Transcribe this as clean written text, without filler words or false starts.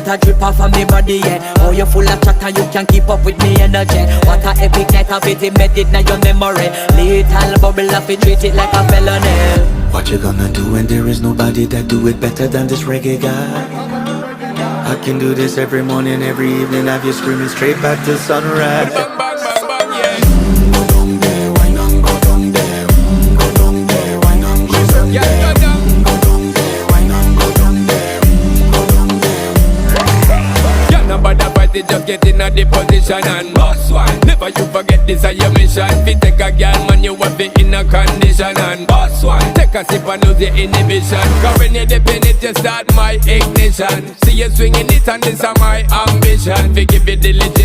that a drip off of me body, yeah. Oh, you full of chatter, you can't keep up with me energy. What a epic night of it, embedded in your memory. Little bubble of it, treat it like a felony. What you gonna do when there is nobody that do it better than this reggae guy? I can do this every morning, every evening, have you screaming straight back to sunrise. Bang, bang, bang, bang, yeah. Go down there, wine and go down there. Go down there, wine and go down there. Yeah, go down. Go down there, wine and go down there. Go down there. Can't nobody fight it, just get in a the position and boss one. Never you forget this is your mission. Fi take a girl, man, you have it in a condition and boss one. Take a sip and lose your inhibition. Cause when you dip in it, you start my ignition. See you swinging it and this is my ambition. Fi give it the legit